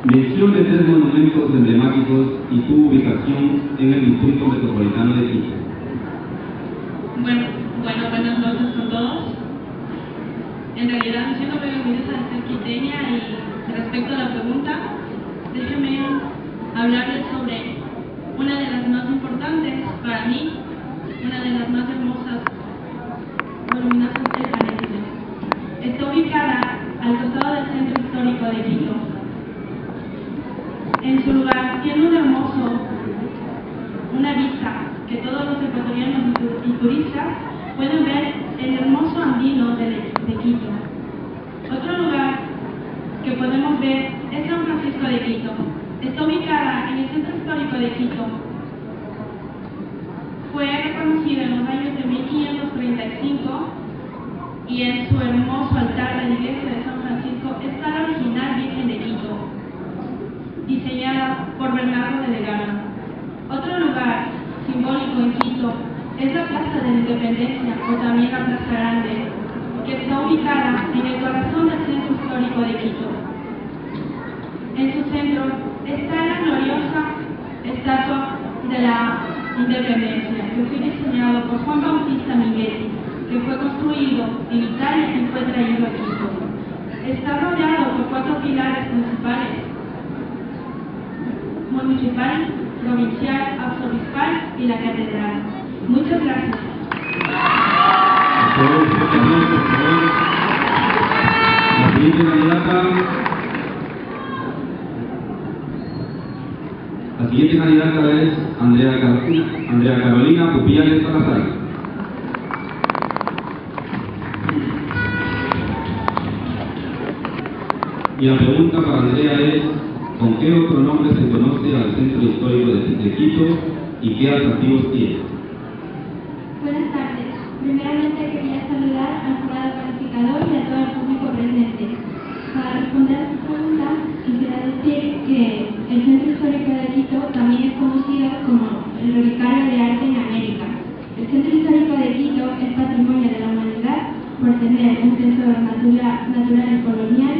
Mención de 3 monumentos emblemáticos y su ubicación en el Distrito Metropolitano de Quito. Bueno, buenas noches con todos. En realidad, siendo muy orgullosa de ser quiteña y respecto a la pregunta, déjenme hablarles sobre una de las más importantes para mí, una de las más hermosas, voluminosas jardines. Está ubicada al costado del centro histórico de Quito. En su lugar tiene un hermoso, una vista que todos los ecuatorianos y turistas pueden ver el hermoso andino de Quito. Otro lugar que podemos ver es San Francisco de Quito. Está ubicada en el centro histórico de Quito. Fue reconocida en los años de 1535 y en su hermoso altar de la iglesia de San Francisco está la original Virgen de Quito, diseñada por Bernardo de Legazpi. Otro lugar simbólico en Quito es la Plaza de la Independencia, o también la Plaza Grande, que está ubicada en el corazón del centro histórico de Quito. En su centro está la gloriosa estatua de la Independencia, que fue diseñado por Juan Bautista Miguel, que fue construido en Italia y fue traído a Quito. Está rodeado por 4 pilares principales: municipal, provincial, arzobispal y la catedral. Muchas gracias. La siguiente candidata es Andrea Carolina Pupiales Salazar. Y la pregunta para Andrea es: ¿con qué otro nombre se conoce al centro histórico de Quito y qué atractivos tiene? Buenas tardes. Primeramente quería saludar al jurado calificador y a todo el público presente. Para responder a su pregunta, quisiera decir que el centro histórico de Quito también es conocido como el relicario de arte en América. El centro histórico de Quito es patrimonio de la humanidad por tener un tesoro natural y colonial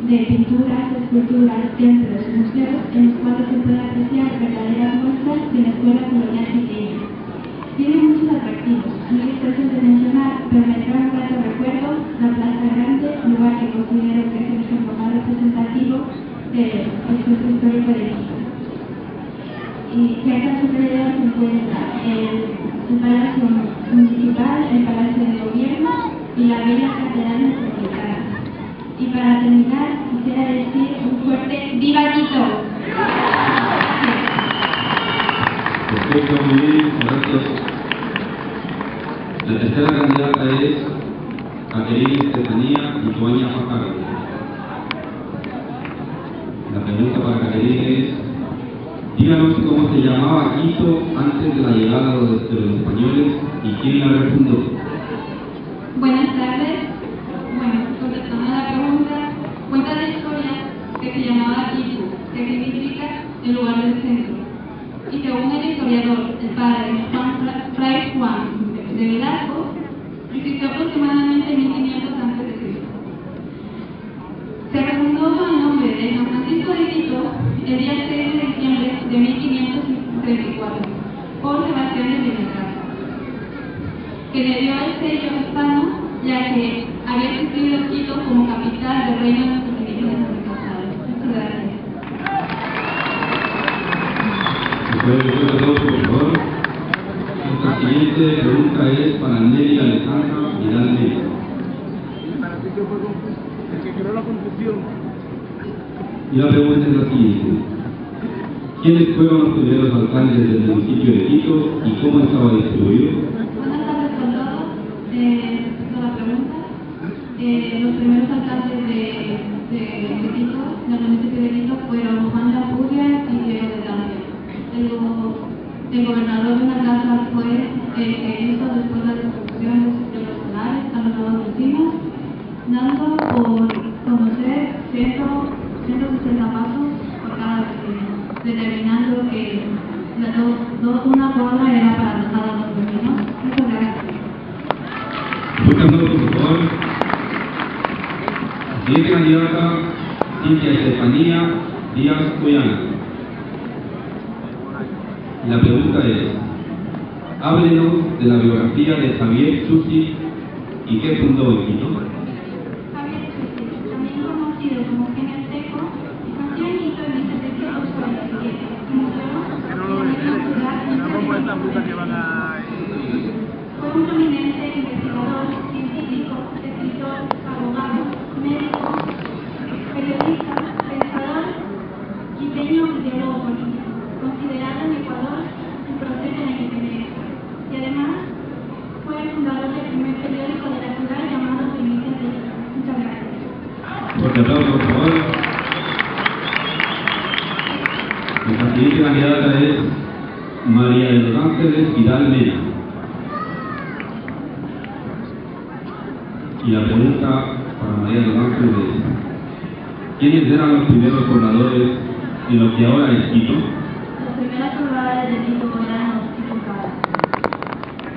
de pinturas, esculturas, templos, museos, en los cuales se puede apreciar verdaderas muestras de la escuela colonial quiteña. Tiene muchos atractivos, muy difícil de mencionar, pero me trae un grato recuerdo la Plaza Grande, lugar que considero que es el ejemplo más representativo del centro histórico de Quito. Y cerca de su alrededor se encuentra el Palacio Municipal, el Palacio de Gobierno y la bella Catedral Metropolitana. Y para terminar, quisiera decir un fuerte ¡Viva Quito! Perfecto, muy bien, gracias. La tercera candidata es Caterina Estefanía Ituaña Fajardo. La pregunta para Caterina es: díganos cómo se llamaba Quito antes de la llegada de los españoles y quién la refundó. Buenas tardes. Bueno, contestando a la pregunta, cuenta la historia que se llamaba Quito, que significa el lugar del centro. Y según el historiador, el padre Fray Juan de Velasco, existió aproximadamente en 1500 a.C. Se refundó con el nombre de San Francisco de Quito el día 6 de diciembre de 1534 por Sebastián de Benicastra, que le dio el sello hispano, ya que había existido Quito como capital del reino de los indígenas antepasados. Muchas gracias. Por favor. Nuestra siguiente pregunta es para Nelly Alejandra Vidal Nelly. Y la pregunta es la siguiente: ¿quiénes fueron los primeros alcaldes del municipio de Quito y cómo estaba distribuido? Buenas tardes con todos. Respecto a la pregunta, los primeros alcaldes de Quito, del municipio de Quito, fueron Juan Lapuria y Diego de Tapia. El gobernador de una casa fue el que hizo después la destrucción de los sistemas solares a los nuevos vecinos, dando por conocer 160 pasos por cada vecino, determinando que una cuadra era para cada los vecinos. Muchas gracias. Muchas gracias, por favor. Siguiente candidata, Cintia Estefanía Díaz Ollana. La pregunta es, háblenos de la biografía de Javier Chussi y qué fundó en Quito. Javier Chussi, también conocido como Genio Seco, nació en Quito en 1747. Fue un prominente investigador, científico, escritor, abogado, médico, periodista, pensador, quiteño y teólogo político, considerado en Ecuador un prócer de la independencia. Y además fue el fundador del primer periódico de la ciudad llamado Primicias de Quito. Muchas gracias. Fuerte aplauso, por favor. Nuestra siguiente candidata es María de los Ángeles Vidal Mena. Y la pregunta para María de los Ángeles es, ¿quiénes eran los primeros pobladores en lo que ahora es Quito? Los primeros pobladores de Quito eran los Quichucaras.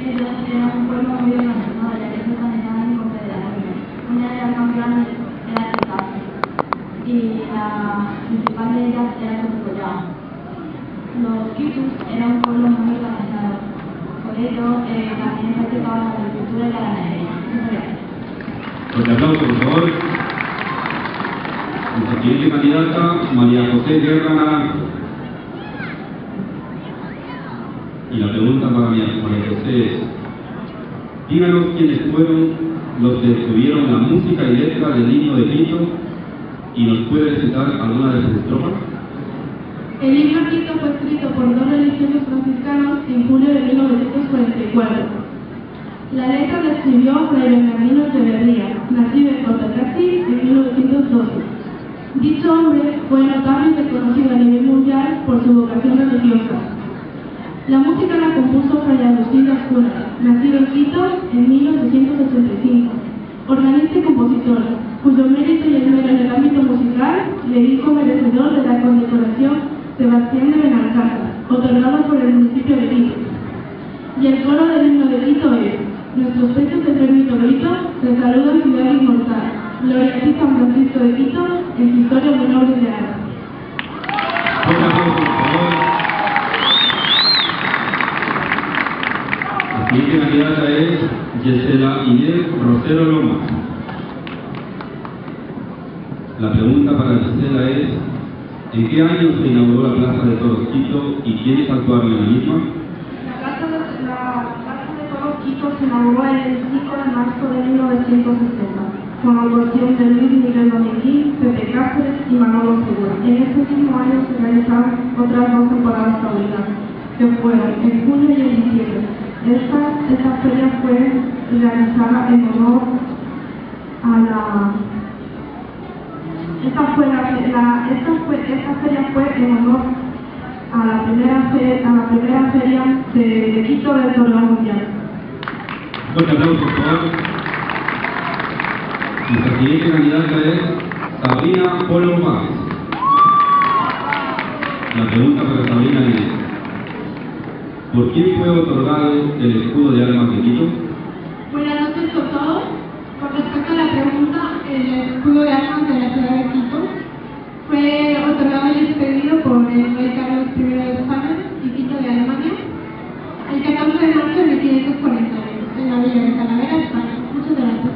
Ellos eran un pueblo muy organizado, ya que se organizaban en confederaciones. Una de las más grandes era Quitazo, y la principal de ellas era Cotocollao. Los Quichus eran un pueblo muy organizado, por ello también practicaban la agricultura y la ganadería. Muchas gracias. Fuerte aplauso, por favor. Nuestra siguiente candidata, María José Guerra Naranjo. Y la pregunta para María José es, díganos quiénes fueron los que descubrieron la música y letra del himno de Quito y nos puede recitar alguna de sus estrofas. El himno a Quito fue escrito por dos religiosos franciscanos en julio de 1944. La letra la escribió Fray Bernardino Echeverría, nacido en Cotocachi en 1912. Dicho hombre fue notable y reconocido a nivel mundial por su vocación religiosa. La música la compuso Fray Agustín Ascuna, nacido en Quito en 1885, organista y compositor, cuyo mérito y esmero en el ámbito musical le hizo merecedor de la condecoración Sebastián de Benalcázar, otorgado por el municipio de Quito. Y el coro del himno de Quito es: nuestros pechos de fervito grito, te saludan ciudad inmortal, gloria a ti San Francisco de Quito, en su historia muy noble de arte. Fuerte aplauso, por favor. La siguiente candidata es Yesela Inés Rosero Lomas. La pregunta para Yesela es, ¿en qué año se inauguró la Plaza de Toros Quito y quiénes actuaron en la misma? La Plaza de Toros Quito se inauguró el 5 de marzo de 1960, con la actuación de Luis Miguel Dominguín, Pepe Cáceres y Manolo Segura. En este mismo año se realizaron otras dos temporadas taurinas, que fueron en junio y en diciembre. Esta feria fue realizada en honor a la... Esta feria fue en honor a la primera feria de Quito del Torneo Mundial. Fuerte aplauso, por favor. Nuestra siguiente candidata es Sabrina Polo Vázquez. La pregunta para Sabrina es, ¿por quién fue otorgado el escudo de armas de Quito? Buenas noches a todos. Con respecto a la pregunta, el escudo de armas de la ciudad de Quito fue otorgado y expedido por el rey Carlos I de España y Quito de Alemania el 14 de marzo de 1540 en la villa de Talavera, España. Muchas gracias.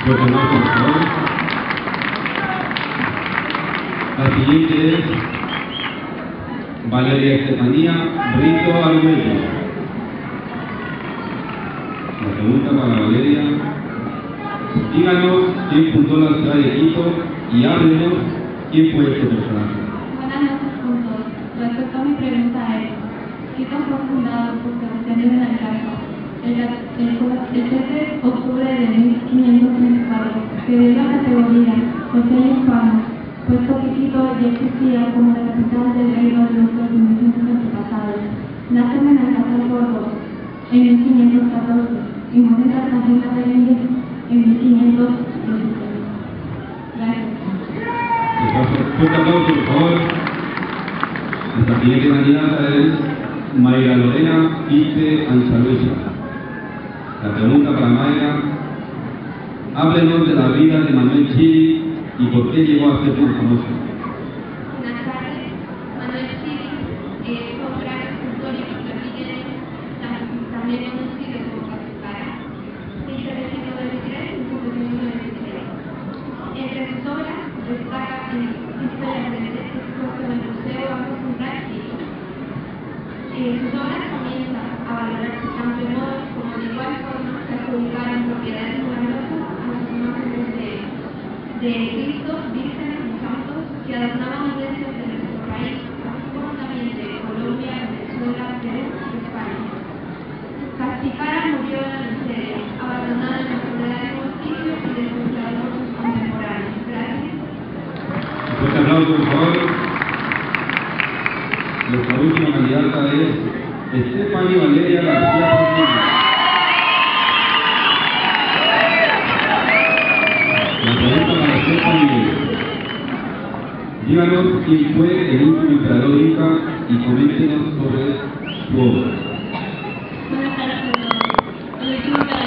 Fuerte aplauso, por favor. La siguiente es Valeria Estefanía Brito Arguello. La pregunta para Valeria, díganos quién fundó la ciudad de Quito y háblenos quién fue este personaje. Buenas noches con todos. Respecto a mi pregunta es, Quito fue fundado por Sebastián de Benalcázar el 7 de octubre de 1534, que dio la categoría de ser hispano, puesto que Quito ya existía como la capital del reino de nuestros inmigrantes antepasados. Nace en Benalcázar Córdoba en 1514 y muere en Cartagena de Indias en 1516. Gracias. Fuerte aplauso, por favor. Nuestra siguiente candidata es Mayra Lorena Quispe Anchalucha. La pregunta para Mayra, háblenos de la vida de Manuel Chili y por qué llegó a ser tan famoso. historia presente expuesta en el Museo Bajo Práctico. Sus obras comienzan a valorarse tanto en modos como de igual forma se adjudicaron propiedades numerosas a las imágenes de Cristo, vírgenes y santos que adornaban iglesias de nuestro país, así como también de Colombia, Venezuela, Perú y España. Casticara murió en la miseria, abandonada en la soledad del hospicio y desconsolada por sus contemporáneos. Gracias. Fuerte aplauso, por favor. Nuestra última candidata es Estefany Valeria García Portillo. La pregunta para Estefany es: díganos quién fue el último emperador inca y coméntenos sobre su obra. Buenas tardes a todos. El último emperador